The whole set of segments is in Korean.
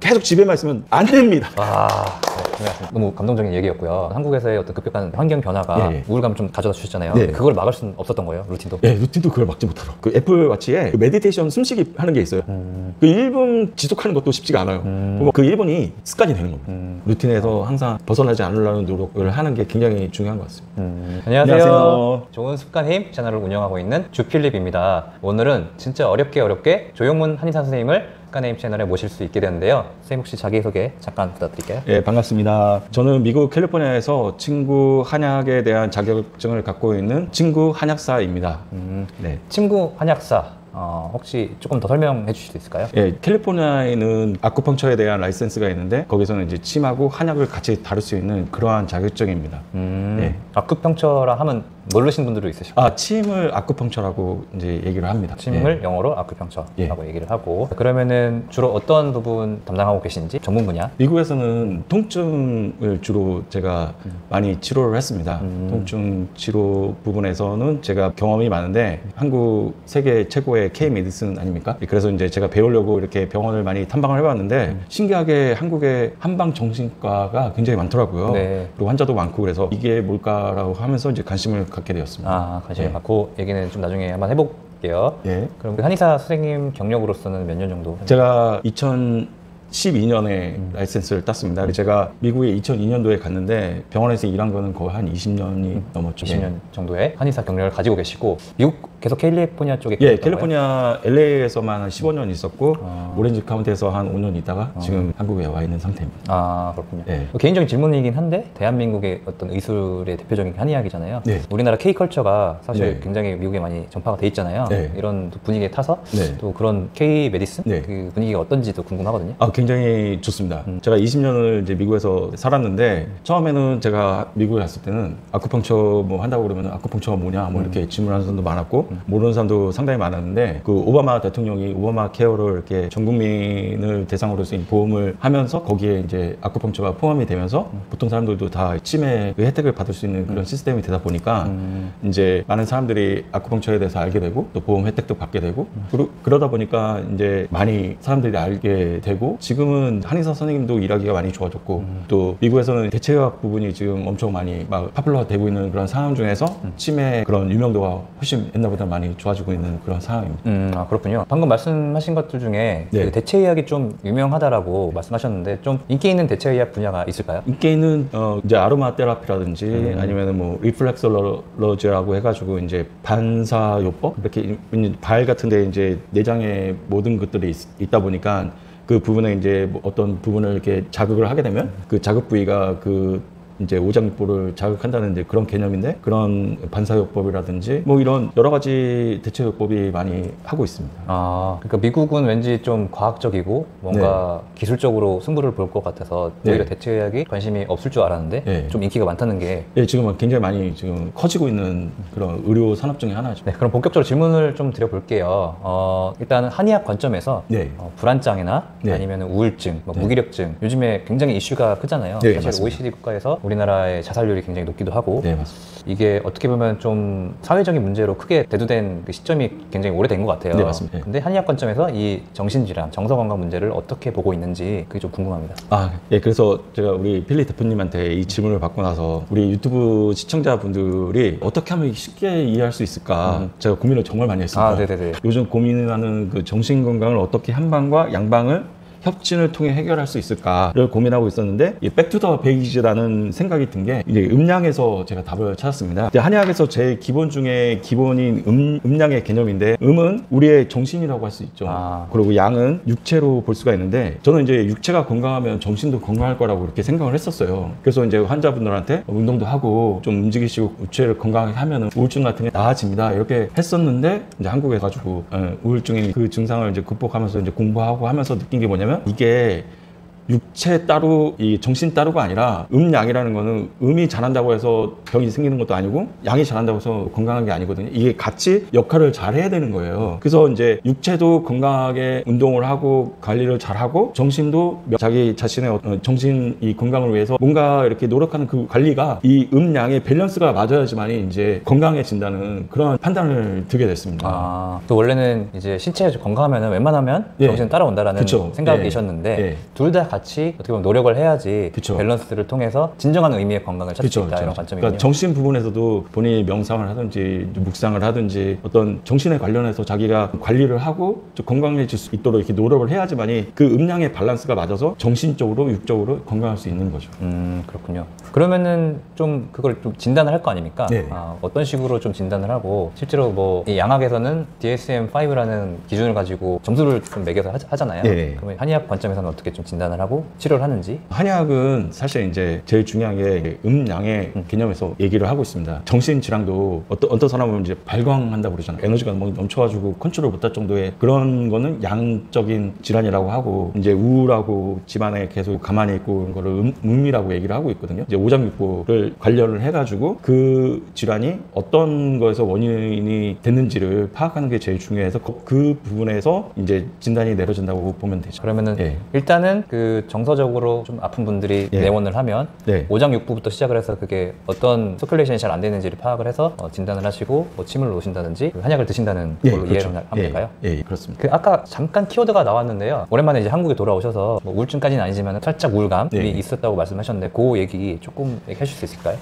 계속 집에만 있으면 안 됩니다. 너무 감동적인 얘기였고요. 한국에서의 어떤 급격한 환경 변화가 우울감을 좀 가져다 주셨잖아요. 그걸 막을 수는 없었던 거예요, 루틴도? 네, 루틴도 그걸 막지 못하더라고요. 그 애플워치에 그 메디테이션 숨쉬기 하는 게 있어요. 그 1분 지속하는 것도 쉽지가 않아요. 그 1분이 습관이 되는 겁니다. 루틴에서 항상 벗어나지 않으려는 노력을 하는 게 굉장히 중요한 것 같습니다. 안녕하세요. 좋은 습관 힘 채널을 운영하고 있는 주필립입니다. 오늘은 진짜 어렵게 조용문 한의사 선생님을 습관 힘 채널에 모실 수 있게 됐는데요. 선생님 혹시 자기소개 잠깐 부탁드릴게요. 네, 반갑습니다. 저는 미국 캘리포니아에서 친구 한약에 대한 자격증을 갖고 있는 친구 한약사입니다. 네. 친구 한약사. 혹시 조금 더 설명해 주실 수 있을까요? 예, 캘리포니아에는 아쿠펑처에 대한 라이센스가 있는데 거기서는 이제 침하고 한약을 같이 다룰 수 있는 그러한 자격증입니다. 예. 아쿠펑처라 하면 모르시는 분들도 있으실까요? 침을 아쿠펑처라고 이제 얘기를 합니다. 침을 영어로 아쿠펑처라고 얘기를 하고, 그러면은 주로 어떤 부분 담당하고 계신지 전문 분야? 미국에서는 통증을 주로 제가 많이 치료를 했습니다. 통증 치료 부분에서는 제가 경험이 많은데 한국 세계 최고의 K-메디슨 아닙니까? 그래서 이제 제가 배우려고 이렇게 병원을 많이 탐방을 해봤는데 신기하게 한국의 한방 정신과가 굉장히 많더라고요. 그리고 환자도 많고 그래서 이게 뭘까라고 하면서 이제 관심을 갖게 되었습니다. 관심을 갖고 얘기는 좀 나중에 한번 해볼게요. 그럼 한의사 선생님 경력으로서는 몇 년 정도? 제가 2012년에 라이센스를 땄습니다. 제가 미국에 2002년도에 갔는데 병원에서 일한 거는 거의 한 20년이 넘었죠. 20년 정도의 한의사 경력을 가지고 계시고 미국 계속 캘리포니아 쪽에 캘리포니아 LA에서만 한 15년 있었고 오렌지 카운티에서 한 5년 있다가 지금 한국에 와 있는 상태입니다. 그렇군요. 개인적인 질문이긴 한데 대한민국의 어떤 의술의 대표적인 한의학이잖아요. 우리나라 K컬처가 사실 굉장히 미국에 많이 전파가 돼 있잖아요. 이런 분위기에 타서 또 그런 K-메디슨 그 분위기가 어떤지도 궁금하거든요. 굉장히 좋습니다. 제가 20년을 이제 미국에서 살았는데 처음에는 제가 미국에 갔을 때는 아쿠펑처 뭐 한다고 그러면 아쿠펑처가 뭐냐 뭐 이렇게 질문하는 사람도 많았고 모르는 사람도 상당히 많았는데 그 오바마 대통령이 오바마 케어를 이렇게 전 국민을 대상으로 해서 보험을 하면서 거기에 이제 아쿠펑처가 포함이 되면서 보통 사람들도 다 치매 그 혜택을 받을 수 있는 그런 시스템이 되다 보니까 이제 많은 사람들이 아쿠펑처에 대해서 알게 되고 또 보험 혜택도 받게 되고 그러다 보니까 이제 많이 사람들이 알게 되고 지금은 한의사 선생님도 일하기가 많이 좋아졌고 또 미국에서는 대체의학 부분이 지금 엄청 많이 막 파퓰러가 되고 있는 그런 상황 중에서 치매 그런 유명도가 훨씬 옛날보다 많이 좋아지고 있는 그런 상황입니다. 그렇군요. 방금 말씀하신 것들 중에 그 대체의학이 좀 유명하다라고 말씀하셨는데 좀 인기 있는 대체의학 분야가 있을까요? 인기 있는 이제 아로마 테라피라든지 아니면 뭐 리플렉솔러지라고 해가지고 이제 반사요법 이렇게 발 같은데 이제 내장에 모든 것들이 있다 보니까 그 부분에 이제 뭐 어떤 부분을 이렇게 자극을 하게 되면 그 자극 부위가 그 이제 오장육부를 자극한다는 이제 그런 개념인데 그런 반사요법이라든지 뭐 이런 여러 가지 대체요법이 많이 하고 있습니다. 그러니까 미국은 왠지 좀 과학적이고 뭔가 기술적으로 승부를 볼 것 같아서 오히려 대체의학이 관심이 없을 줄 알았는데 좀 인기가 많다는 게 지금은 굉장히 많이 지금 커지고 있는 그런 의료 산업 중에 하나죠. 그럼 본격적으로 질문을 좀 드려볼게요. 일단 한의학 관점에서 불안장애나 아니면 우울증, 뭐 무기력증 요즘에 굉장히 이슈가 크잖아요. 사실 맞습니다. OECD 국가에서 우리나라의 자살률이 굉장히 높기도 하고 맞습니다. 이게 어떻게 보면 좀 사회적인 문제로 크게 대두된 그 시점이 굉장히 오래된 것 같아요. 맞습니다. 근데 한의학 관점에서 이 정신질환, 정서건강 문제를 어떻게 보고 있는지 그게 좀 궁금합니다. 그래서 제가 우리 필리 대표님한테 이 질문을 받고 나서 우리 유튜브 시청자분들이 어떻게 하면 쉽게 이해할 수 있을까 제가 고민을 정말 많이 했습니다. 요즘 고민하는 그 정신건강을 어떻게 한방과 양방을 협진을 통해 해결할 수 있을까를 고민하고 있었는데 이 백투더 베이지라는 생각이 든 게 이제 음양에서 제가 답을 찾았습니다. 한의학에서 제일 기본 중에 기본인 음양의 개념인데 음은 우리의 정신이라고 할 수 있죠. 그리고 양은 육체로 볼 수가 있는데 저는 이제 육체가 건강하면 정신도 건강할 거라고 이렇게 생각을 했었어요. 그래서 이제 환자분들한테 운동도 하고 좀 움직이시고 육체를 건강하게 하면 우울증 같은 게 나아집니다. 이렇게 했었는데 이제 한국에 가지고 우울증의 그 증상을 이제 극복하면서 이제 공부하고 하면서 느낀 게 뭐냐면 이게 육체 따로 이 정신 따로가 아니라 음양이라는 거는 음이 잘한다고 해서 병이 생기는 것도 아니고 양이 잘한다고 해서 건강한 게 아니거든요. 이게 같이 역할을 잘 해야 되는 거예요. 그래서 이제 육체도 건강하게 운동을 하고 관리를 잘 하고 정신도 자기 자신의 어떤 정신 이 건강을 위해서 뭔가 이렇게 노력하는 그 관리가 이 음양의 밸런스가 맞아야지만이 이제 건강해진다는 그런 판단을 들게 됐습니다. 또 원래는 이제 신체 건강하면 웬만하면 정신 따라온다라는 그쵸. 생각이셨는데 둘 다 같이 어떻게 보면 노력을 해야지 그쵸. 밸런스를 통해서 진정한 의미의 건강을 찾을 수 있다 이런 관점이군요. 그러니까 정신 부분에서도 본인이 명상을 하든지 묵상을 하든지 어떤 정신에 관련해서 자기가 관리를 하고 좀 건강해질 수 있도록 이렇게 노력을 해야지만이 그 음양의 밸런스가 맞아서 정신적으로 육적으로 건강할 수 있는 거죠. 그렇군요. 그러면은 좀 그걸 좀 진단을 할 거 아닙니까? 네. 어떤 식으로 좀 진단을 하고 실제로 뭐 이 양학에서는 DSM-5라는 기준을 가지고 점수를 좀 매겨서 하잖아요. 네. 그러면 한의학 관점에서는 어떻게 좀 진단을 하고 치료를 하는지? 한의학은 사실 이제 제일 중요한 게 음양의 개념에서 얘기를 하고 있습니다. 정신 질환도 어떤 사람은 이제 발광한다고 그러잖아요. 에너지가 너무 넘쳐가지고 컨트롤 못할 정도의 그런 거는 양적인 질환이라고 하고 이제 우울하고 집안에 계속 가만히 있고 그런 거를 음이라고 얘기를 하고 있거든요. 이제 오장육부를 관련을 해가지고 그 질환이 어떤 거에서 원인이 됐는지를 파악하는 게 제일 중요해서 그 부분에서 이제 진단이 내려진다고 보면 되죠. 그러면은 일단은 그 정서적으로 좀 아픈 분들이 내원을 하면 오장육부부터 시작을 해서 그게 어떤 서큘레이션이 잘 안 되는지를 파악을 해서 진단을 하시고 뭐 침을 놓으신다든지 그 한약을 드신다는 걸로 그렇죠. 이해를 하면 될까요? 그렇습니다. 그 아까 잠깐 키워드가 나왔는데요. 오랜만에 이제 한국에 돌아오셔서 뭐 우울증까지는 아니지만 살짝 우울감이 있었다고 말씀하셨는데 그 얘기 조금 얘기해 주실 수 있을까요?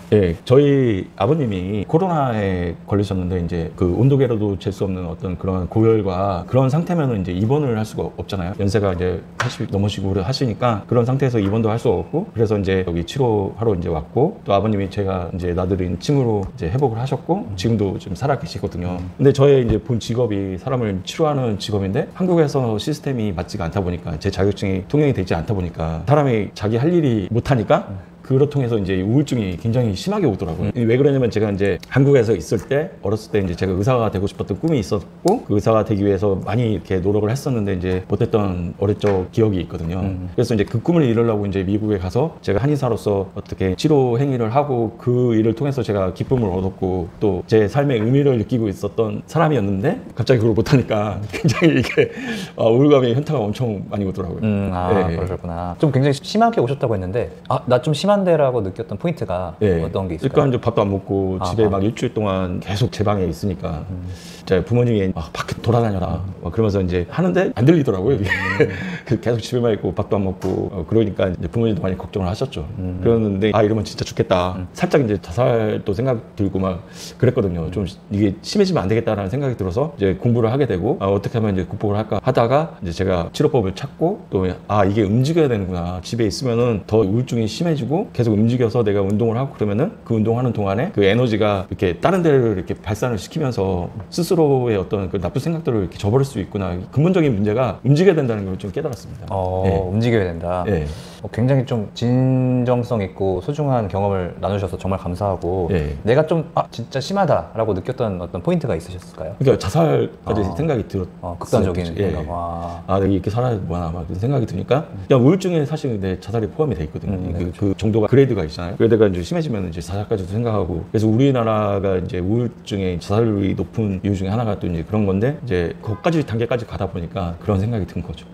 저희 아버님이 코로나에 걸리셨는데 이제 그 온도계로도 잴 수 없는 어떤 그런 고열과 그런 상태면은 이제 입원을 할 수가 없잖아요. 연세가 이제 80 넘으시고 하시니까 그런 상태에서 입원도 할 수 없고 그래서 이제 여기 치료하러 이제 왔고 또 아버님이 제가 이제 놔드린 침으로 이제 회복을 하셨고 지금도 좀 살아 계시거든요. 근데 저의 이제 본 직업이 사람을 치료하는 직업인데 한국에서 시스템이 맞지가 않다 보니까 제 자격증이 통용이 되지 않다 보니까 사람이 자기 할 일이 못하니까 그걸 통해서 이제 우울증이 굉장히 심하게 오더라고요. 왜 그러냐면 제가 이제 한국에서 있을 때 어렸을 때 이제 제가 의사가 되고 싶었던 꿈이 있었고 그 의사가 되기 위해서 많이 이렇게 노력을 했었는데 이제 못했던 어릴 적 기억이 있거든요. 그래서 이제 그 꿈을 이루려고 이제 미국에 가서 제가 한의사로서 어떻게 치료 행위를 하고 그 일을 통해서 제가 기쁨을 얻었고 또 제 삶의 의미를 느끼고 있었던 사람이었는데 갑자기 그걸 못하니까 굉장히 이게 우울감이 현타가 엄청 많이 오더라고요. 그러셨구나. 좀 굉장히 심하게 오셨다고 했는데 나 좀 심한데라고 느꼈던 포인트가 어떤 게 있을까요? 그러니까 이제 밥도 안 먹고 집에 막 일주일 동안 계속 제 방에 있으니까 제 부모님이 밖에 돌아다녀라 그러면서 이제 하는데 안 들리더라고요. 계속 집에만 있고 밥도 안 먹고 그러니까 이제 부모님도 많이 걱정을 하셨죠. 그랬는데 이러면 진짜 죽겠다. 살짝 이제 자살도 생각 들고 막 그랬거든요. 좀 이게 심해지면 안 되겠다라는 생각이 들어서 이제 공부를 하게 되고 어떻게 하면 이제 극복을 할까 하다가 이제 제가 치료법을 찾고 또 이게 움직여야 되는구나. 집에 있으면은 더 우울증이 심해지고 계속 움직여서 내가 운동을 하고 그러면은 그 운동하는 동안에 그 에너지가 이렇게 다른 데를 이렇게 발산을 시키면서 스스로의 어떤 그 나쁜 생각들을 이렇게 저버릴 수 있구나. 근본적인 문제가 움직여야 된다는 걸 좀 깨달았습니다. 움직여야 된다. 굉장히 좀 진정성 있고 소중한 경험을 나누셔서 정말 감사하고 내가 좀 진짜 심하다라고 느꼈던 어떤 포인트가 있으셨을까요? 그러니까 자살까지 생각이 들었어요. 극단적인 생각. 내가 이렇게 살아야 뭐나 막 그런 생각이 드니까 그냥 우울증에 사실 내 자살이 포함이 돼 있거든요. 그 정도가 그레이드가 있잖아요. 그레이드가 이제 심해지면 이제 자살까지도 생각하고 그래서 우리나라가 이제 우울증의 자살률이 높은 이유 중에 하나가 또 이제 그런 건데 이제 거기까지 단계까지 가다 보니까 그런 생각이 든 거죠.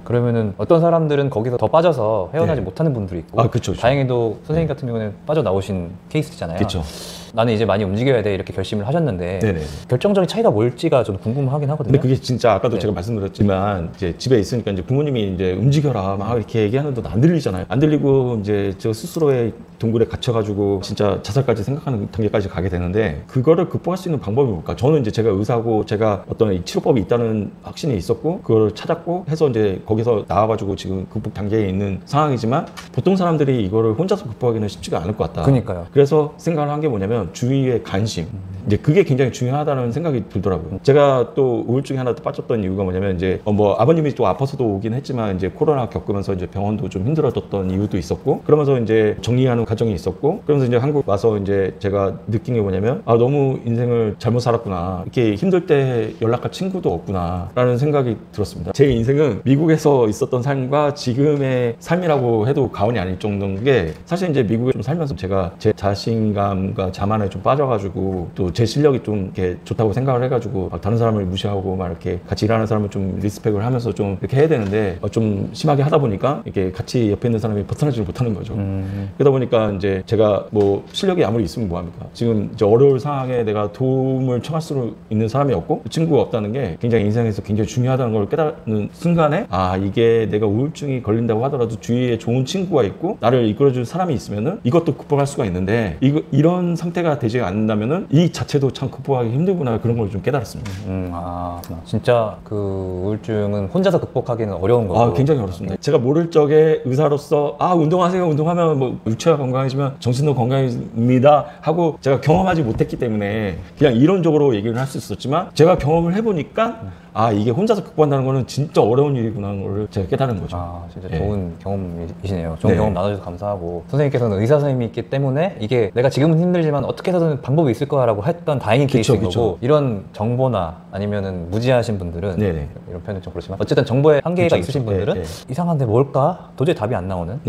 그러면은 어떤 사람들은 거기서 더 빠져서 헤어나지 못하는 분들이 있고 그쵸. 다행히도 선생님 같은 경우는 빠져나오신 케이스잖아요. 그렇죠. 나는 이제 많이 움직여야 돼 이렇게 결심을 하셨는데 결정적인 차이가 뭘지가 좀 궁금하긴 하거든요. 근데 그게 진짜 아까도 제가 말씀드렸지만 이제 집에 있으니까 이제 부모님이 이제 움직여라 막 이렇게 얘기하는데도 안 들리잖아요. 안 들리고 이제 저 스스로의 동굴에 갇혀가지고 진짜 자살까지 생각하는 단계까지 가게 되는데 그거를 극복할 수 있는 방법이 뭘까? 저는 이제 제가 의사고 제가 어떤 치료법이 있다는 확신이 있었고 그걸 찾았고 해서 이제 거기서 나와가지고 지금 극복 단계에 있는 상황이지만 보통 사람들이 이거를 혼자서 극복하기는 쉽지가 않을 것 같다. 그러니까요. 그래서 생각을 한 게 뭐냐면 주위의 관심 이제 그게 굉장히 중요하다는 생각이 들더라고요. 제가 또 우울증에 하나 또 빠졌던 이유가 뭐냐면 이제 뭐 아버님이 또 아파서도 오긴 했지만 이제 코로나 겪으면서 이제 병원도 좀 힘들어졌던 이유도 있었고 그러면서 이제 정리하는 과정이 있었고 그러면서 이제 한국 와서 이제 제가 느낀 게 뭐냐면 아 너무 인생을 잘못 살았구나 이렇게 힘들 때 연락할 친구도 없구나 라는 생각이 들었습니다. 제 인생은 미국에서 있었던 삶과 지금의 삶이라고 해도 과언이 아닐 정도인 게 사실 이제 미국에 좀 살면서 제가 제 자신감과 자만에 좀 빠져가지고 또 제 실력이 좀 이렇게 좋다고 생각을 해가지고 막 다른 사람을 무시하고 막 이렇게 같이 일하는 사람을 좀 리스펙을 하면서 좀 이렇게 해야 되는데 좀 심하게 하다 보니까 이렇게 같이 옆에 있는 사람이 벗어나지 못하는 거죠. 그러다 보니까 이제 제가 뭐 실력이 아무리 있으면 뭐합니까? 지금 이제 어려울 상황에 내가 도움을 청할 수 있는 사람이 없고 친구가 없다는 게 굉장히 인생에서 굉장히 중요하다는 걸 깨닫는 순간에 아 이게 내가 우울증이 걸린다고 하더라도 주위에 좋은 친구가 있고 나를 이끌어줄 사람이 있으면은 이것도 극복할 수가 있는데 이런 상태가 되지 않는다면은 이 자체도 참 극복하기 힘들구나 그런 걸 좀 깨달았습니다. 진짜 그 우울증은 혼자서 극복하기는 어려운 거고. 굉장히 어렵습니다. 제가 모를 적에 의사로서 운동하세요. 운동하면 뭐 육체가 건강해지면 정신도 건강해집니다 하고 제가 경험하지 못했기 때문에 그냥 이론적으로 얘기를 할 수 있었지만 제가 경험을 해보니까 이게 혼자서 극복한다는 거는 진짜 어려운 일이구나 하는 걸 제가 깨달은 거죠. 진짜 좋은 경험이시네요. 좋은 경험 나눠주셔서 감사하고 선생님께서는 의사 선생님이 있기 때문에 이게 내가 지금은 힘들지만 어떻게 해서든 방법이 있을 거라고 했던 다행인 케이스인 거고 이런 정보나 아니면은 무지하신 분들은 이런 표현은 좀 그렇지만 어쨌든 정보에 한계가 있으신 분들은 이상한데 뭘까? 도저히 답이 안 나오는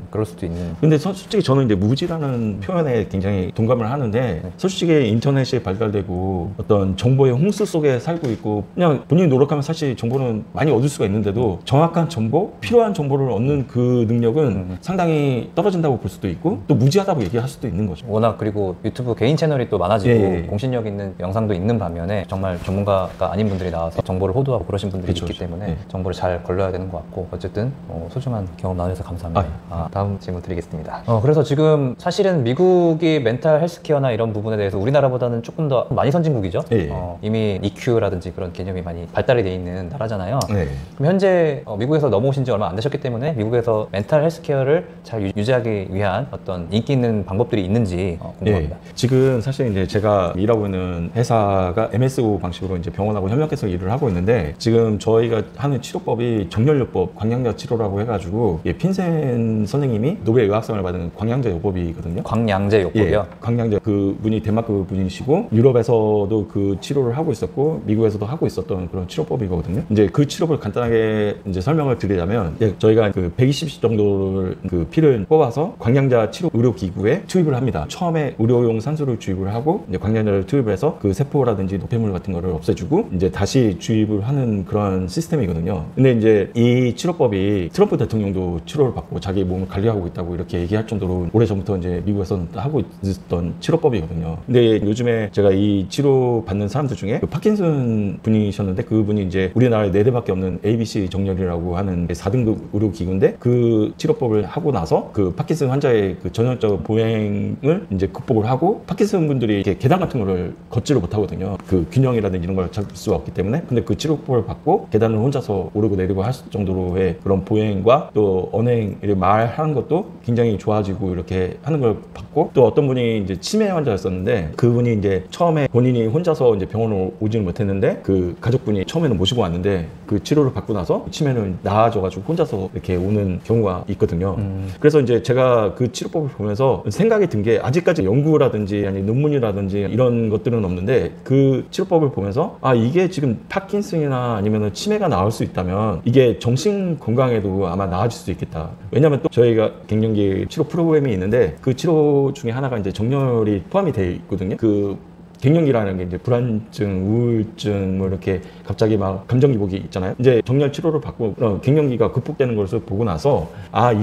그럴 수도 있는. 근데 솔직히 저는 이제 무지라는 표현에 굉장히 동감을 하는데 솔직히 인터넷이 발달되고 어떤 정보의 홍수 속에 살고 있고 그냥 본인이 노력하면 사실 정보는 많이 얻을 수가 있는데도 정확한 정보, 필요한 정보를 얻는 그 능력은 상당히 떨어진다고 볼 수도 있고 또 무지하다고 얘기할 수도 있는 거죠. 워낙 그리고 유튜브 개인 채널이 또 많아지고 공신력 있는 영상도 있는 반면에 정말 전문가가 아닌 분들이 나와서 정보를 호도하고 그러신 분들이 있기 때문에 정보를 잘 걸러야 되는 것 같고 어쨌든 소중한 경험 나눠주셔서 감사합니다. 다음 질문 드리겠습니다. 그래서 지금 사실은 미국이 멘탈 헬스케어나 이런 부분에 대해서 우리나라보다는 조금 더 많이 선진국이죠. 이미 EQ라든지 그런 개념이 많이 발달이 돼 있는 나라잖아요. 그럼 현재 미국에서 넘어오신 지 얼마 안 되셨기 때문에 미국에서 멘탈 헬스케어를 잘 유지하기 위한 어떤 인기 있는 방법들이 있는지 궁금합니다. 지금 사실 이제 제가 일하고 있는 회사가 MSO 방식으로 이제 병원하고 협력해서 일을 하고 있는데 지금 저희가 하는 치료법이 정렬요법, 광양자 치료라고 해가지고 핀센 선생님이 노벨 의학상을 받은 광양자 요법이거든요. 광양자 요법이요? 광양자 그분이 덴마크 분이시고 유럽에서도 그 치료를 하고 있었고 미국에서도 하고 있었던 그런 치료법이거든요. 이제 그 치료법을 간단하게 이제 설명을 드리자면 저희가 그 120씩 정도를 그 피를 뽑아서 광양자 치료 의료기구에 투입을 합니다. 처음에 의료용 산소를 주입을 하고 이제 광양자를 투입을 해서 그 세포라든지 노폐물 같은 거를 없애주고 이제 다시 주입을 하는 그런 시스템이거든요. 근데 이제 이 치료법이 트럼프 대통령도 치료를 받고 자기 몸을 관리하고 있다고 이렇게 얘기할 정도로 오래전부터 이제 미국에서 하고 있었던 치료법이거든요. 근데 요즘에 제가 이 치료 받는 사람들 중에 그 파킨슨 분이셨는데 그분이 이제 우리나라에 4대밖에 없는 ABC 정렬이라고 하는 4등급 의료기구인데 그 치료법을 하고 나서 그 파킨슨 환자의 그 전형적 보행을 이제 극복을 하고 파킨슨 분들이 이렇게 계단 같은 거를 걷지를 못하거든요. 그 균형이라든지 이런 걸 잡을 수가 없기 때문에 근데 그 치료법을 받고 계단을 혼자서 오르고 내리고 할 정도로의 그런 보행과 또 언행 말하는 것도 굉장히 좋아지고 이렇게 하는 걸 받고 또 어떤 분이 이제 치매 환자였었는데 그분이 이제 처음에 본인이 혼자서 이제 병원을 오지는 못했는데 그 가족분이 처음에는 모시고 왔는데 그 치료를 받고 나서 치매는 나아져가지고 혼자서 이렇게 오는 경우가 있거든요. 그래서 이제 제가 그 치료법을 보면서 생각이 든 게 아직까지 연구라든지 아니 논문이라든지 이런 것들은 없는데 그 치료법을 보면서 이게 지금 파킨슨이나 아니면 치매가 나을 수 있다면 이게 정신 건강에도 아마 나아질 수 있겠다. 왜냐면 또 저희가 갱년기 치료 프로그램이 있는데 그 치료 중에 하나가 이제 정렬이 포함이 되어 있거든요. 그 갱년기라는 게 이제 불안증, 우울증 뭐 이렇게 갑자기 막 감정 기복이 있잖아요. 이제 정렬 치료를 받고 갱년기가 극복되는 것을 보고 나서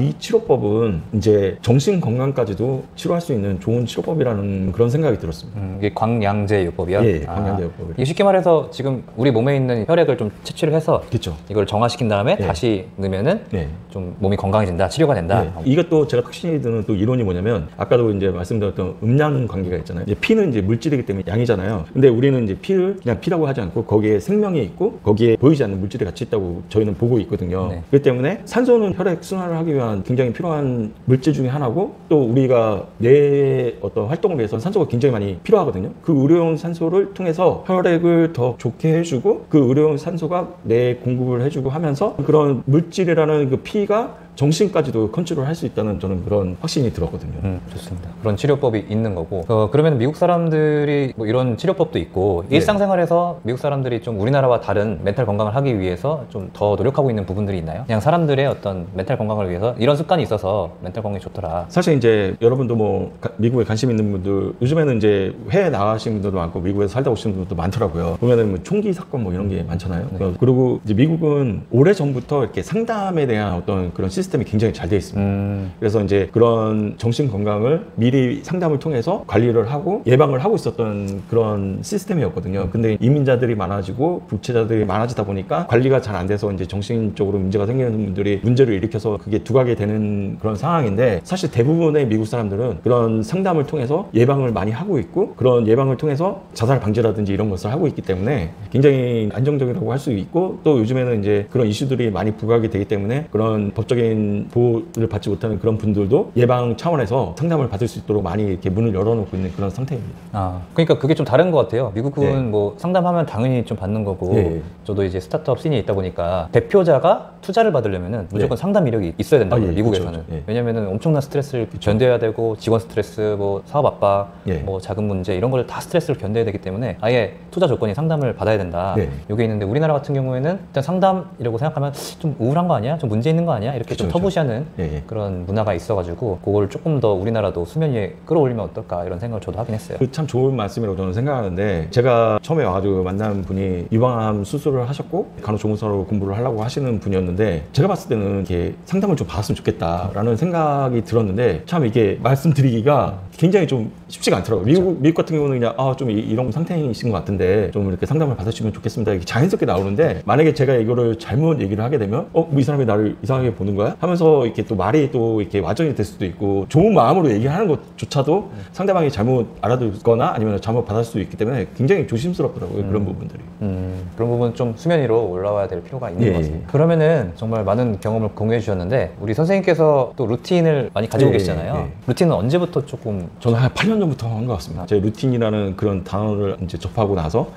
이 치료법은 이제 정신 건강까지도 치료할 수 있는 좋은 치료법이라는 그런 생각이 들었습니다. 이게 광양제 요법이요? 광양제 요법. 이게 쉽게 말해서 지금 우리 몸에 있는 혈액을 좀 채취를 해서 그쵸. 이걸 정화시킨 다음에 다시 넣으면은 좀 몸이 건강해진다, 치료가 된다. 이것도 제가 확신이 드는 또 이론이 뭐냐면 아까도 이제 말씀드렸던 음양 관계가 있잖아요. 이제 피는 이제 물질이기 때문에 양이잖아요. 근데 우리는 이제 피를 그냥 피라고 하지 않고 거기에 생명이 있고 거기에 보이지 않는 물질이 같이 있다고 저희는 보고 있거든요. 네. 그렇기 때문에 산소는 혈액 순환을 하기 위한 굉장히 필요한 물질 중에 하나고 또 우리가 뇌의 어떤 활동을 위해서 산소가 굉장히 많이 필요하거든요. 그 의료용 산소를 통해서 혈액을 더 좋게 해주고 그 의료용 산소가 뇌에 공급을 해주고 하면서 그런 물질이라는 그 피가 정신까지도 컨트롤 할 수 있다는 저는 그런 확신이 들었거든요. 좋습니다. 그런 치료법이 있는 거고 그러면 미국 사람들이 뭐 이런 치료법도 있고 일상생활에서 미국 사람들이 좀 우리나라와 다른 멘탈 건강을 하기 위해서 좀 더 노력하고 있는 부분들이 있나요? 그냥 사람들의 어떤 멘탈 건강을 위해서 이런 습관이 있어서 멘탈 건강이 좋더라. 사실 이제 여러분도 뭐 미국에 관심 있는 분들 요즘에는 이제 해외 나가신 분들도 많고 미국에서 살다 오시는 분들도 많더라고요. 보면은 뭐 총기 사건 뭐 이런 게 많잖아요. 네. 그리고 이제 미국은 오래 전부터 이렇게 상담에 대한 어떤 그런 시스템이 굉장히 잘 되어 있습니다. 그래서 이제 그런 정신 건강을 미리 상담을 통해서 관리를 하고 예방을 하고 있었던 그런 시스템이었거든요. 근데 이민자들이 많아지고 불체자들이 많아지다 보니까 관리가 잘 안 돼서 이제 정신적으로 문제가 생기는 분들이 문제를 일으켜서 그게 두각이 되는 그런 상황인데 사실 대부분의 미국 사람들은 그런 상담을 통해서 예방을 많이 하고 있고 그런 예방을 통해서 자살 방지라든지 이런 것을 하고 있기 때문에 굉장히 안정적이라고 할 수 있고 또 요즘에는 이제 그런 이슈들이 많이 부각이 되기 때문에 그런 법적인 보호를 받지 못하는 그런 분들도 예방 차원에서 상담을 받을 수 있도록 많이 이렇게 문을 열어놓고 있는 그런 상태입니다. 그러니까 그게 좀 다른 것 같아요. 미국은 뭐 상담하면 당연히 좀 받는 거고 저도 이제 스타트업 씬에 있다 보니까 대표자가 투자를 받으려면은 무조건 상담 이력이 있어야 된다고요. 미국에서는. 그렇죠. 왜냐면은 엄청난 스트레스를 견뎌야 되고 직원 스트레스, 뭐 사업 압박, 뭐 자금 문제 이런 걸 다 스트레스를 견뎌야 되기 때문에 아예 투자 조건이 상담을 받아야 된다. 이게 있는데 우리나라 같은 경우에는 일단 상담이라고 생각하면 좀 우울한 거 아니야? 좀 문제 있는 거 아니야? 이렇게 좀 터부시하는 그런 문화가 있어가지고 그걸 조금 더 우리나라도 수면 위에 끌어올리면 어떨까 이런 생각을 저도 하긴 했어요. 참 좋은 말씀이라고 저는 생각하는데 제가 처음에 와가지고 만난 분이 유방암 수술을 하셨고 간호조무사로 공부를 하려고 하시는 분이었는데 제가 봤을 때는 이렇게 상담을 좀 받았으면 좋겠다라는 생각이 들었는데 참 이게 말씀드리기가 굉장히 좀 쉽지가 않더라고요. 미국 같은 경우는 그냥 좀 이런 상태이신 것 같은데 좀 이렇게 상담을 받으시면 좋겠습니다. 이렇게 자연스럽게 나오는데 만약에 제가 이거를 잘못 얘기를 하게 되면 뭐 이 사람이 나를 이상하게 보는 거야? 하면서 이렇게 또 말이 또 이렇게 와전이 될 수도 있고 좋은 마음으로 얘기하는 것조차도 상대방이 잘못 알아듣거나 아니면 잘못 받을 수도 있기 때문에 굉장히 조심스럽더라고요. 그런 부분들이. 그런 부분 좀 수면 위로 올라와야 될 필요가 있는 것 같습니다. 그러면은 정말 많은 경험을 공유해 주셨는데 우리 선생님께서 또 루틴을 많이 가지고 계시잖아요. 루틴은 언제부터 조금? 저는 한 8년 전부터 한 것 같습니다. 제 루틴이라는 그런 단어를 이제 접하고 나서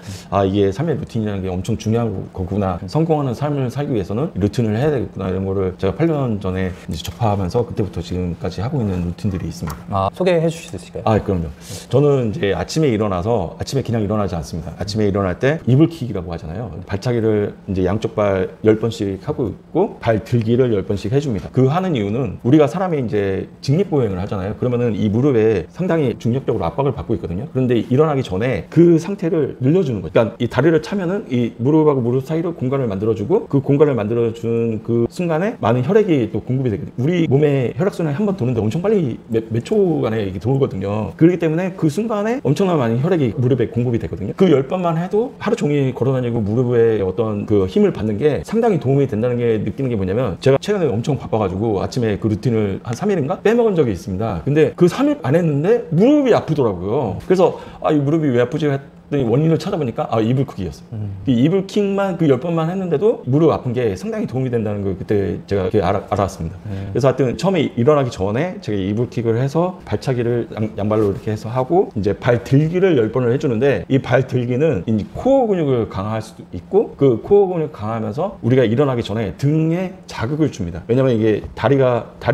이게 삶의 루틴이라는 게 엄청 중요한 거구나. 성공하는 삶을 살기 위해서는 루틴을 해야 되겠구나 이런 거를 제가 8년 전에 이제 접하면서 그때부터 지금까지 하고 있는 루틴들이 있습니다. 소개해 주실 수 있을까요? 그럼요. 저는 이제 아침에 일어나서 아침에 그냥 일어나지 않습니다. 아침에 일어날 때 이불킥이라고 하잖아요. 발차기를 이제 양쪽 발 10번씩 하고 있고 발 들기를 10번씩 해줍니다. 그 하는 이유는 우리가 사람이 이제 직립보행을 하잖아요. 그러면은 이 무릎에 상당히 중력적으로 압박을 받고 있거든요. 그런데 일어나기 전에 그 상태를 늘려주는 거죠. 그러니까 이 다리를 차면은 이 무릎하고 무릎 사이로 공간을 만들어주고 그 공간을 만들어준 그 순간에 많은 혈액이 또 공급이 되거든요. 우리 몸에 혈액순환이 한 번 도는데 엄청 빨리 몇 초간에 이게 돌거든요. 그렇기 때문에 그 순간에 엄청난 많은 혈액이 무릎에 공급이 되거든요. 그 10번만 해도 하루 종일 걸어다니고 무릎에 어떤 그 힘을 받는 게 상당히 도움이 된다는 게 느끼는 게 뭐냐면 제가 최근에 엄청 바빠가지고 아침에 그 루틴을 한 3일인가 빼먹은 적이 있습니다. 근데 그 3일 안 했는데 무릎이 아프더라고요. 그래서 이 무릎이 왜 아프지 했더니 원인을 찾아보니까 이불킥이었어요. 이 이불킥만 그 10번만 했는데도 무릎 아픈 게 상당히 도움이 된다는 걸 그때 제가 이렇게 알았습니다. 그래서 하여튼 처음에 일어나기 전에 제가 이불킥을 해서 발차기를 양발로 이렇게 해서 하고 이제 발 들기를 10번을 해주는데 이 발 들기는 이 코어 근육을 강화할 수도 있고 그 코어 근육 강화하면서 우리가 일어나기 전에 등에 자극을 줍니다. 왜냐면 이게 다리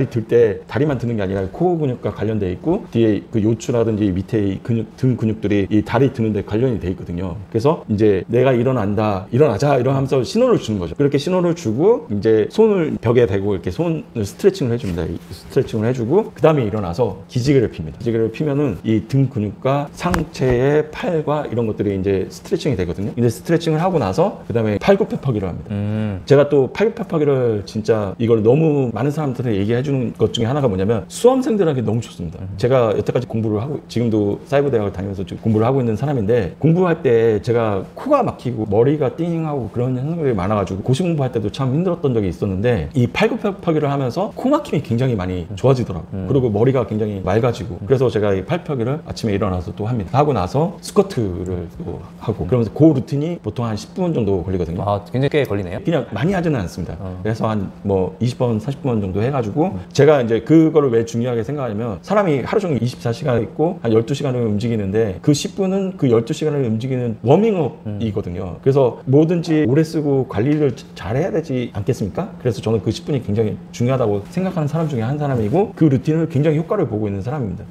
들 때 다리만 드는 게 아니라 코어 근육과 관련되어 있고 뒤에 그 요추라든지 밑에 이 등 근육들이 이 다리 드는데 관련이 돼 있거든요. 그래서 이제 내가 일어나자 이러면서 신호를 주는 거죠. 그렇게 신호를 주고 이제 손을 벽에 대고 이렇게 손을 스트레칭을 해줍니다. 스트레칭을 해주고 그 다음에 일어나서 기지개를 핍니다. 기지개를 피면은 이 등 근육과 상체의 팔과 이런 것들이 이제 스트레칭이 되거든요. 이제 스트레칭을 하고 나서 그 다음에 팔굽혀펴기를 합니다. 제가 또 팔굽혀펴기를 진짜 이걸 너무 많은 사람들한테 얘기해 주는 것 중에 하나가 뭐냐면 수험생들에게 너무 좋습니다. 제가 여태까지 공부를 하고 지금도 사이버대학을 다니면서 공부를 하고 있는 사람인데 공부할 때 제가 코가 막히고 머리가 띵하고 그런 현상들이 많아가지고 고시 공부할 때도 참 힘들었던 적이 있었는데 이 팔굽혀펴기를 하면서 코 막힘이 굉장히 많이 좋아지더라고요. 그리고 머리가 굉장히 맑아지고 그래서 제가 이 팔굽혀펴기를 아침에 일어나서 또 합니다. 하고 나서 스쿼트를 또 하고 그러면서 그 루틴이 보통 한 10분 정도 걸리거든요. 아, 굉장히 꽤 걸리네요. 그냥 많이 하지는 않습니다. 그래서 한 뭐 20번, 40번 정도 해가지고 제가 이제 그거를 왜 중요하게 생각하냐면 사람이 하루 종일 24시간 있고 한 12시간을 움직이는데 그 10분은 그 12시간을 움직이는 워밍업이거든요. 그래서 뭐든지 오래 쓰고 관리를 잘 해야 되지 않겠습니까? 그래서 저는 그 10분이 굉장히 중요하다고 생각하는 사람 중에 한 사람이고 그 루틴을 굉장히 효과를 보고 있는 사람입니다.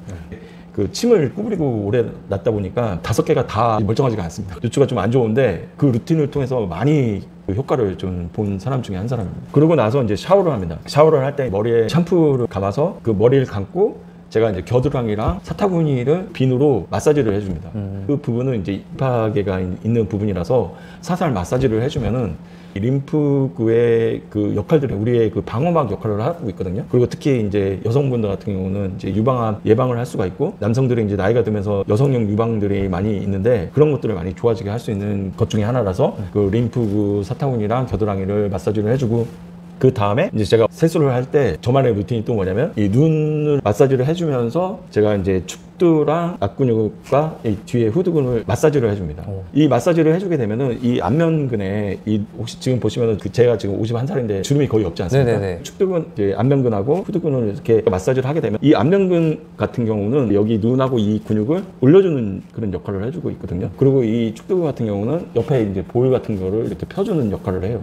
그 침을 구부리고 오래 놨다 보니까 5개가 다 멀쩡하지가 않습니다. 뇌추가 좀 안 좋은데 그 루틴을 통해서 많이 그 효과를 좀 본 사람 중에 한 사람입니다. 그러고 나서 이제 샤워를 합니다. 샤워를 할 때 머리에 샴푸를 감아서 그 머리를 감고 제가 이제 겨드랑이랑 사타구니를 비누로 마사지를 해줍니다. 그 부분은 이제 입하계가 있는 부분이라서 살살 마사지를 해주면은 림프구의 그 역할들이 우리의 그 방어막 역할을 하고 있거든요. 그리고 특히 이제 여성분들 같은 경우는 이제 유방암 예방을 할 수가 있고 남성들이 이제 나이가 들면서 여성용 유방들이 많이 있는데 그런 것들을 많이 좋아지게 할 수 있는 것 중에 하나라서 그 림프구 사타구니랑 겨드랑이를 마사지를 해주고 그 다음에 이제 제가 세수를 할 때 저만의 루틴이 또 뭐냐면 이 눈을 마사지를 해주면서 제가 이제 축두랑 앞근육과 이 뒤에 후두근을 마사지를 해줍니다. 이 마사지를 해주게 되면은 이 안면근에 이 혹시 지금 보시면은 그 제가 지금 51살인데 주름이 거의 없지 않습니까? 네네네. 축두근, 이제 안면근하고 후두근을 이렇게 마사지를 하게 되면 이 안면근 같은 경우는 여기 눈하고 이 근육을 올려주는 그런 역할을 해주고 있거든요. 그리고 이 축두근 같은 경우는 옆에 이제 볼 같은 거를 이렇게 펴주는 역할을 해요.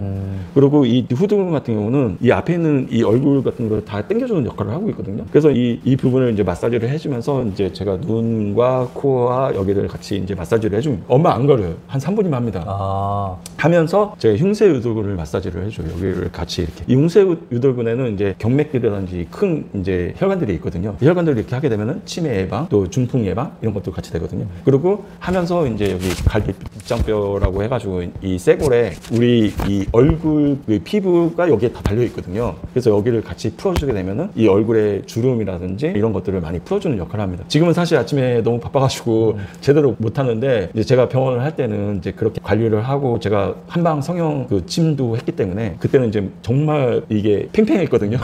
그리고 이 후두근 같은 경우는 이 앞에 있는 이 얼굴 같은 걸 다 당겨주는 역할을 하고 있거든요. 그래서 이 부분을 이제 마사지를 해주면서 이제 제가 눈과 코와 여기를 같이 이제 마사지를 해줍니다. 얼마 안 걸려요. 한 3분이면 합니다. 하면서 제가 흉쇄 유돌근을 마사지를 해줘요. 여기를 같이 이렇게. 이 흉쇄 유돌근에는 이제 경맥이라든지 큰 이제 혈관들이 있거든요. 이 혈관들을 이렇게 하게 되면은 치매 예방, 또 중풍 예방 이런 것도 같이 되거든요. 그리고 하면서 이제 여기 갈비장뼈라고 해가지고 이 쇄골에 우리 이 얼굴 그 피부가 여기에 다 달려 있거든요. 그래서 여기를 같이 풀어주게 되면은 이 얼굴의 주름이라든지 이런 것들을 많이 풀어주는 역할을 합니다. 지금은 사실 아침에 너무 바빠가지고 제대로 못 하는데 이제 제가 병원을 할 때는 이제 그렇게 관리를 하고 제가 한방 성형 그 침도 했기 때문에 그때는 이제 정말 이게 팽팽했거든요.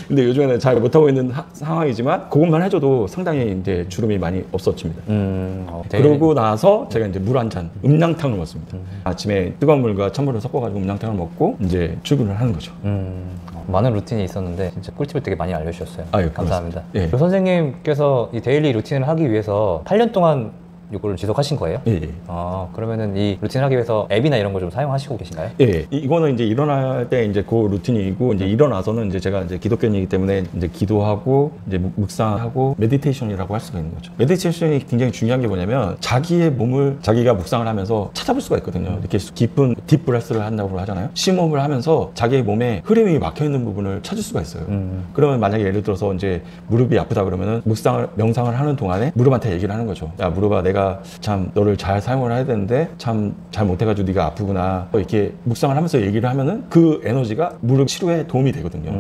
근데 요즘에는 잘 못하고 있는 상황이지만 그것만 해줘도 상당히 이제 주름이 많이 없어집니다. 그러고 나서 제가 이제 물 한 잔, 음량탕을 먹습니다. 아침에 뜨거운 물과 찬물을 섞어가지고 음량탕을 먹고 이제 출근을 하는 거죠. 많은 루틴이 있었는데 진짜 꿀팁을 되게 많이 알려주셨어요. 예, 감사합니다. 예. 그 선생님께서 이 데일리 루틴을 하기 위해서 8년 동안 이거를 지속하신 거예요? 예. 그러면은 이 루틴을 하기 위해서 앱이나 이런 걸 좀 사용하시고 계신가요? 예. 이거는 이제 일어날 때 이제 그 루틴이고 이제 일어나서는 이제 제가 이제 기독교인이기 때문에 이제 기도하고 이제 묵상하고 메디테이션이라고 할 수가 있는 거죠. 메디테이션이 굉장히 중요한 게 뭐냐면 자기의 몸을 자기가 묵상을 하면서 찾아볼 수가 있거든요. 이렇게 깊은 딥브레스를 한다고 하잖아요. 심호흡을 하면서 자기의 몸에 흐름이 막혀 있는 부분을 찾을 수가 있어요. 그러면 만약에 예를 들어서 이제 무릎이 아프다 그러면은 명상을 하는 동안에 무릎한테 얘기를 하는 거죠. 야, 무릎아, 내가 참 너를 잘 사용을 해야 되는데 참 잘 못해가지고 네가 아프구나. 이렇게 묵상을 하면서 얘기를 하면은 그 에너지가 무릎 치료에 도움이 되거든요.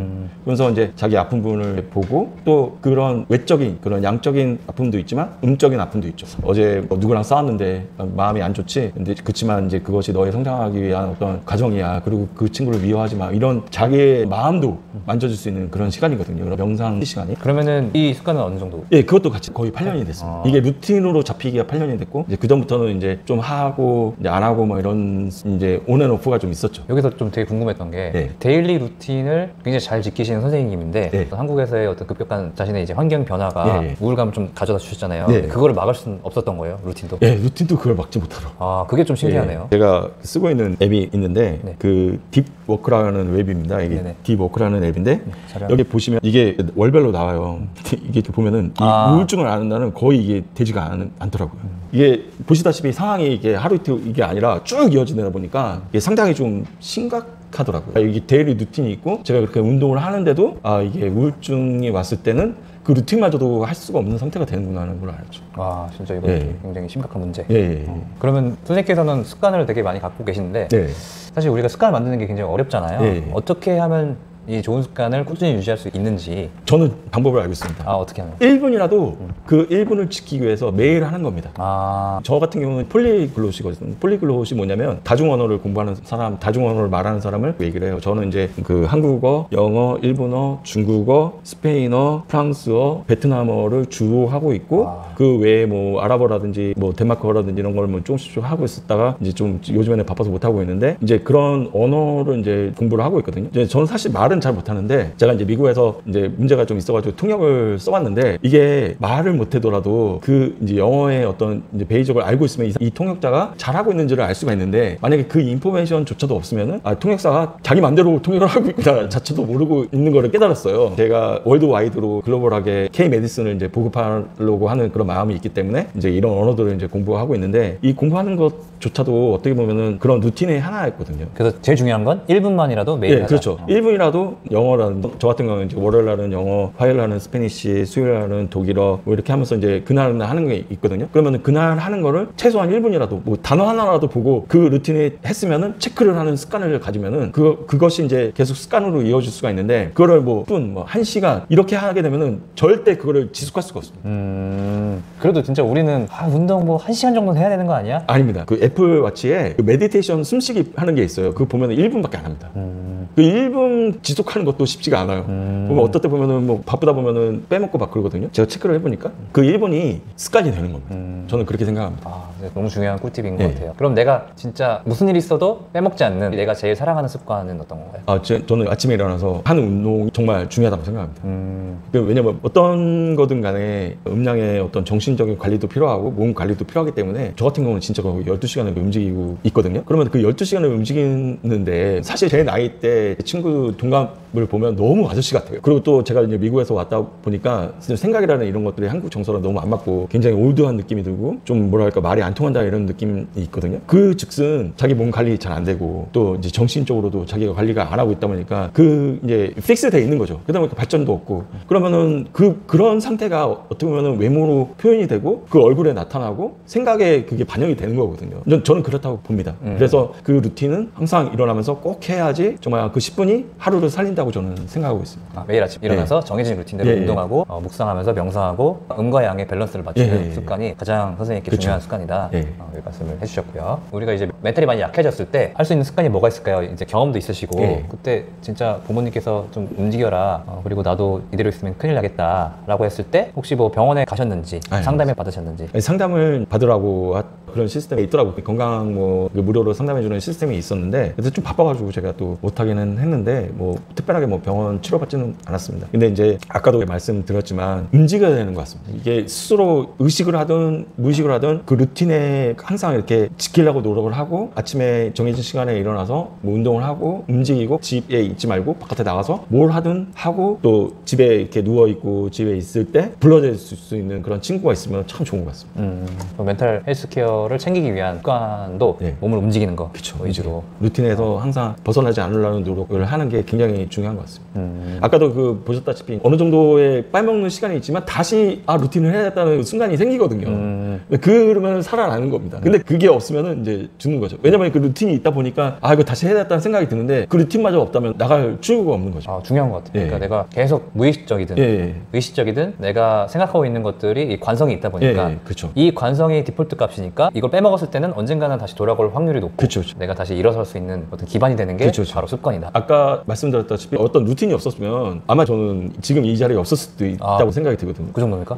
그래서 이제 자기 아픈 부분을 보고 또 그런 외적인 그런 양적인 아픔도 있지만 음적인 아픔도 있죠. 어제 뭐 누구랑 싸웠는데 마음이 안 좋지. 근데 그렇지만 이제 그것이 너의 성장하기 위한 어떤 과정이야. 그리고 그 친구를 미워하지 마. 이런 자기의 마음도 만져줄 수 있는 그런 시간이거든요. 명상 시간이. 그러면은 이 습관은 어느 정도? 예, 그것도 같이 거의 8년이 됐습니다. 이게 루틴으로 잡히기가 8년이 됐고 이제 그전부터는 이제 좀 하고 이제 안 하고 뭐 이런 이제 온앤오프가 좀 있었죠. 여기서 좀 되게 궁금했던 게 데일리 루틴을 굉장히 잘 지키시는 선생님인데 한국에서의 어떤 급격한 자신의 이제 환경 변화가 우울감을 좀 가져다 주셨잖아요. 그거를 막을 수는 없었던 거예요, 루틴도? 예, 루틴도 그걸 막지 못하더라고요. 그게 좀 신기하네요. 제가 쓰고 있는 앱이 있는데 그 딥워크라는 웹입니다. 이게 딥워크라는 앱인데 여기 보시면 이게 월별로 나와요. 이게 이렇게 보면은 이 우울증을 앓는 날은 거의 이게 되지가 않더라고요. 이게 보시다시피 상황이 이게 하루 이틀 이게 아니라 쭉 이어지다 보니까 이게 상당히 좀 심각하더라고요. 이게 데일리 루틴이 있고 제가 그렇게 운동을 하는데도 이게 우울증이 왔을 때는 그 루틴마저도 할 수가 없는 상태가 되는구나 하는 걸 알죠. 진짜 이거 굉장히 심각한 문제. 그러면 선생님께서는 습관을 되게 많이 갖고 계시는데 사실 우리가 습관을 만드는 게 굉장히 어렵잖아요. 어떻게 하면 이 좋은 습관을 꾸준히 유지할 수 있는지. 저는 방법을 알고 있습니다. 어떻게 하나요? 1분이라도 그 1분을 지키기 위해서 매일 하는 겁니다. 저 같은 경우는 폴리글롯이거든요. 폴리글롯이 뭐냐면 다중언어를 공부하는 사람, 다중언어를 말하는 사람을 얘기를 해요. 저는 이제 그 한국어, 영어, 일본어, 중국어, 스페인어, 프랑스어, 베트남어를 주로 하고 있고 그 외에 뭐 아랍어라든지 뭐 덴마크어라든지 이런 걸 뭐 조금씩 하고 있었다가 이제 좀 요즘에는 바빠서 못 하고 있는데 이제 그런 언어를 이제 공부를 하고 있거든요. 이제 저는 사실 말은 잘 못하는데 제가 이제 미국에서 이제 문제가 좀 있어가지고 통역을 써봤는데 이게 말을 못하더라도 그 이제 영어의 어떤 이제 베이직을 알고 있으면 이 통역자가 잘하고 있는지를 알 수가 있는데 만약에 그 인포메이션조차도 없으면은 통역사가 자기 맘대로 통역을 하고 있구나 자체도 모르고 있는 거를 깨달았어요. 제가 월드와이드로 글로벌하게 K-메디슨을 이제 보급하려고 하는 그런 마음이 있기 때문에 이제 이런 언어들을 이제 공부하고 있는데 이 공부하는 것조차도 어떻게 보면은 그런 루틴의 하나였거든요. 그래서 제일 중요한 건 1분만이라도 매일 하자. 그렇죠. 1분이라도 영어라는 저 같은 경우는 이제 월요일 날은 영어, 화요일 날은 스페니쉬, 수요일 날은 독일어 뭐 이렇게 하면서 이제 그날 하는 게 있거든요. 그러면은 그날 하는 거를 최소한 1분이라도 뭐 단어 하나라도 보고 그 루틴에 했으면은 체크를 하는 습관을 가지면은 그것이 이제 계속 습관으로 이어질 수가 있는데 그거를 뭐 1시간 이렇게 하게 되면은 절대 그거를 지속할 수가 없습니다. 그래도 진짜 우리는 운동 뭐 1시간 정도는 해야 되는 거 아니야? 아닙니다. 그 애플워치에 그 메디테이션 숨쉬기 하는 게 있어요. 그거 보면은 1분밖에 안 합니다. 그 1분 지속하는 것도 쉽지가 않아요. 보면 어떨 때 보면은 뭐 바쁘다 보면은 빼먹고 막 그러거든요. 제가 체크를 해보니까 그 1분이 습관이 되는 겁니다. 저는 그렇게 생각합니다. 너무 중요한 꿀팁인 것 같아요. 그럼 내가 진짜 무슨 일이 있어도 빼먹지 않는 내가 제일 사랑하는 습관은 어떤 건가요? 저는 아침에 일어나서 하는 운동이 정말 중요하다고 생각합니다. 왜냐면 어떤 거든 간에 음량의 어떤 정신적인 관리도 필요하고 몸 관리도 필요하기 때문에 저 같은 경우는 진짜 거의 12시간을 움직이고 있거든요. 그러면 그 12시간을 움직이는데 사실 제 나이 때 친구 동갑을 보면 너무 아저씨 같아요. 그리고 또 제가 이제 미국에서 왔다 보니까 생각이라는 이런 것들이 한국 정서랑 너무 안 맞고 굉장히 올드한 느낌이 들고 좀 뭐랄까 말이 안 통한다 이런 느낌이 있거든요. 그 즉슨 자기 몸 관리 잘 안 되고 또 이제 정신적으로도 자기가 관리가 안 하고 있다 보니까 그 이제 픽스돼 있는 거죠. 그러다 보니까 발전도 없고 그러면은 그런 상태가 어떻게 보면은 외모로 표현이 되고 그 얼굴에 나타나고 생각에 그게 반영이 되는 거거든요. 저는 그렇다고 봅니다. 그래서 그 루틴은 항상 일어나면서 꼭 해야지 정말 그 10분이 하루를 살린다고 저는 생각하고 있습니다. 매일 아침 일어나서 정해진 루틴대로 운동하고 묵상하면서 명상하고 음과 양의 밸런스를 맞추는 습관이 가장 선생님께 중요한 습관이다. 이 말씀을 해주셨고요. 우리가 이제 멘탈이 많이 약해졌을 때 할 수 있는 습관이 뭐가 있을까요? 이제 경험도 있으시고 그때 진짜 부모님께서 좀 움직여라 그리고 나도 이대로 있으면 큰일 나겠다 라고 했을 때 혹시 뭐 병원에 가셨는지 상담을 받으셨는지? 상담을 받으라고 그런 시스템이 있더라고요. 건강 뭐 무료로 상담해주는 시스템이 있었는데 그래서 좀 바빠가지고 제가 또 못하기는 했는데 뭐 특별하게 뭐 병원 치료받지는 않았습니다. 근데 이제 아까도 말씀드렸지만 움직여야 되는 것 같습니다. 이게 스스로 의식을 하든 무의식을 하든 그 루틴에 항상 이렇게 지키려고 노력을 하고 아침에 정해진 시간에 일어나서 뭐 운동을 하고 움직이고 집에 있지 말고 바깥에 나가서 뭘 하든 하고 또 집에 이렇게 누워있고 집에 있을 때 불러줄 수 있는 그런 친구가 있으면 참 좋은 것 같습니다. 멘탈 헬스케어를 챙기기 위한 습관도 몸을 움직이는 거 위주로 루틴에서 항상 벗어나지 않으려는 노력을 하는 게 굉장히 중요한 것 같습니다. 아까도 그 보셨다시피 어느 정도의 빨먹는 시간이 있지만 다시 루틴을 해야겠다는 순간이 생기거든요. 그러면 살아나는 겁니다. 근데 그게 없으면 이제 죽는 거죠. 왜냐면 그 루틴이 있다 보니까 이거 다시 해야겠다는 생각이 드는데 그 루틴마저 없다면 나갈 출구가 없는 거죠. 중요한 것 같아요. 그러니까 내가 계속 무의식적이든 의식적이든 내가 생각하고 있는 것들이 이 관성이 있다 보니까 이 관성이 디폴트 값이니까 이걸 빼먹었을 때는 언젠가는 다시 돌아올 확률이 높고 내가 다시 일어설 수 있는 어떤 기반이 되는 게 바로 습관이다. 아까 말씀드렸다시피 어떤 루틴이 없었으면 아마 저는 지금 이 자리에 없었을 수도 있다고 생각이 들거든요. 그 정도입니까?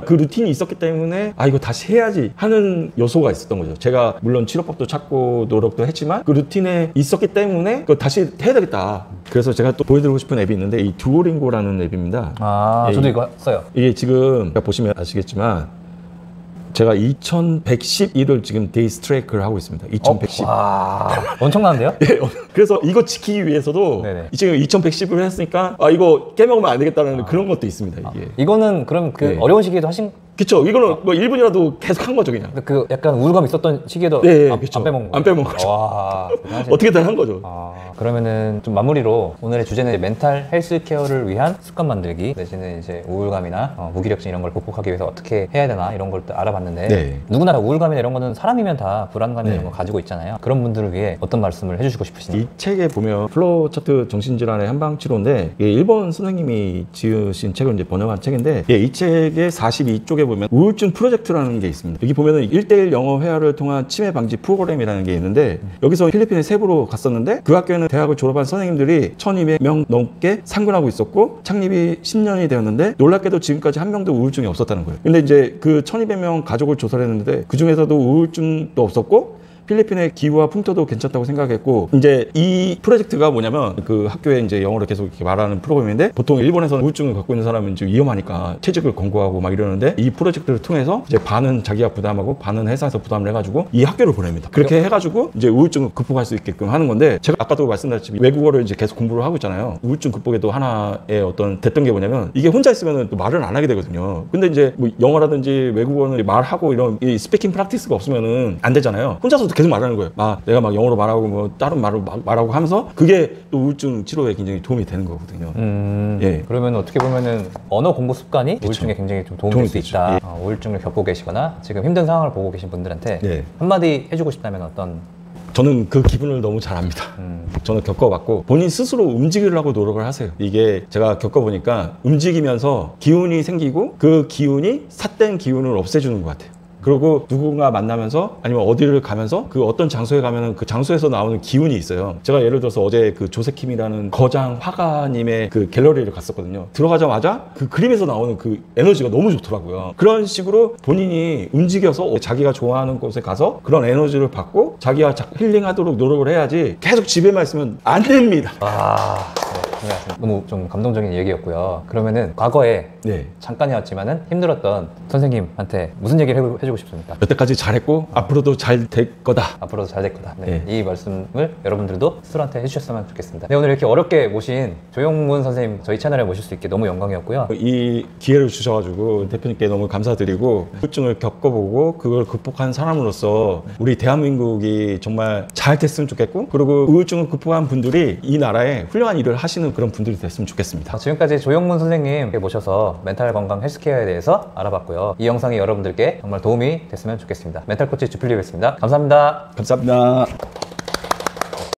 그 루틴이 있었기 때문에 이거 다시 해야지 하는 요소가 있었던 거죠. 제가 물론 치료법도 찾고 노력도 했지만 그 루틴에 있었기 때문에 그거 다시 해야 되겠다. 그래서 제가 또 보여드리고 싶은 앱이 있는데 이 듀오링고라는 앱입니다. 저도 이거 써요. 이게 지금 보시면 아시겠지만 제가 2111을 지금 데이 스트레이크를 하고 있습니다. 2110. 엄청난데요? 그래서 이거 지키기 위해서도 지금 2110을 했으니까 이거 깨먹으면 안 되겠다는 그런 것도 있습니다. 이게. 이거는 그럼 그 어려운 시기에도 하신 그쵸. 이거는 뭐 1분이라도 계속 한 거죠, 그냥. 그 약간 우울감 있었던 시기에도 네, 안 그쵸. 빼먹은 거죠. 안 빼먹은 거죠. 와, 어떻게든 한 거죠. 그러면은 좀 마무리로 오늘의 주제는 멘탈 헬스케어를 위한 습관 만들기 내지는 이제 우울감이나 무기력증 이런 걸 극복하기 위해서 어떻게 해야 되나 이런 걸 또 알아봤는데 네. 누구나 우울감이나 이런 거는 사람이면 다 불안감이나 이런 거 가지고 있잖아요. 그런 분들을 위해 어떤 말씀을 해주시고 싶으신가요? 이 책에 보면 플로우 차트 정신질환의 한방치료인데 일본 선생님이 지으신 책을 이제 번역한 책인데 이 책의 42쪽에 보면 우울증 프로젝트라는 게 있습니다. 여기 보면은 1:1 영어 회화를 통한 치매 방지 프로그램이라는 게 있는데 여기서 필리핀의 세부로 갔었는데 그 학교에는 대학을 졸업한 선생님들이 1200명 넘게 상근하고 있었고 창립이 10년이 되었는데 놀랍게도 지금까지 한 명도 우울증이 없었다는 거예요. 근데 이제 그 1200명 가족을 조사를 했는데 그 중에서도 우울증도 없었고 필리핀의 기후와 풍토도 괜찮다고 생각했고 이제 이 프로젝트가 뭐냐면 그 학교에 이제 영어로 계속 이렇게 말하는 프로그램인데 보통 일본에서는 우울증을 갖고 있는 사람은 좀 위험하니까 퇴직을 권고하고 막 이러는데 이 프로젝트를 통해서 이제 반은 자기가 부담하고 반은 회사에서 부담을 해가지고 이 학교를 보냅니다. 그렇게 해가지고 이제 우울증을 극복할 수 있게끔 하는 건데 제가 아까도 말씀드렸지만 외국어를 이제 계속 공부를 하고 있잖아요. 우울증 극복에도 하나의 어떤 됐던 게 뭐냐면 이게 혼자 있으면 또 말을 안 하게 되거든요. 근데 이제 뭐 영어라든지 외국어는 말하고 이런 이 스피킹 프랙티스가 없으면은 안 되잖아요. 혼자서도 계속 말하는 거예요. 내가 막 영어로 말하고 뭐 다른 말로 말하고 하면서 그게 또 우울증 치료에 굉장히 도움이 되는 거거든요. 예. 그러면 어떻게 보면은 언어 공부 습관이 그쵸. 우울증에 굉장히 좀 도움이 될 수 있다. 예. 우울증을 겪고 계시거나 지금 힘든 상황을 보고 계신 분들한테 네. 한마디 해주고 싶다면 어떤? 저는 그 기분을 너무 잘 압니다. 저는 겪어봤고 본인 스스로 움직이려고 노력을 하세요. 이게 제가 겪어보니까 움직이면서 기운이 생기고 그 기운이 삿된 기운을 없애주는 것 같아요. 그리고 누군가 만나면서 아니면 어디를 가면서 그 어떤 장소에 가면은 그 장소에서 나오는 기운이 있어요. 제가 예를 들어서 어제 그 조세킴이라는 거장 화가님의 그 갤러리를 갔었거든요. 들어가자마자 그 그림에서 나오는 그 에너지가 너무 좋더라고요. 그런 식으로 본인이 움직여서 자기가 좋아하는 곳에 가서 그런 에너지를 받고 자기가 힐링하도록 노력을 해야지 계속 집에만 있으면 안 됩니다. 네, 너무 좀 감동적인 얘기였고요. 그러면은 과거에 네. 잠깐이었지만은 힘들었던 선생님한테 무슨 얘기를 해주고 싶습니까? 여태까지 잘했고 앞으로도 잘 될 거다. 앞으로도 잘 될 거다. 네. 이 말씀을 여러분들도 스스로한테 해주셨으면 좋겠습니다. 네, 오늘 이렇게 어렵게 모신 조용문 선생님 저희 채널에 모실 수 있게 너무 영광이었고요. 이 기회를 주셔가지고 대표님께 너무 감사드리고 우울증을 겪어보고 그걸 극복한 사람으로서 우리 대한민국이 정말 잘 됐으면 좋겠고 그리고 우울증을 극복한 분들이 이 나라에 훌륭한 일을 하시는 그런 분들이 됐으면 좋겠습니다. 지금까지 조용문 선생님 모셔서 멘탈 건강 헬스케어에 대해서 알아봤고요. 이 영상이 여러분들께 정말 도움이 됐으면 좋겠습니다. 멘탈 코치 주필리오였습니다. 감사합니다. 감사합니다.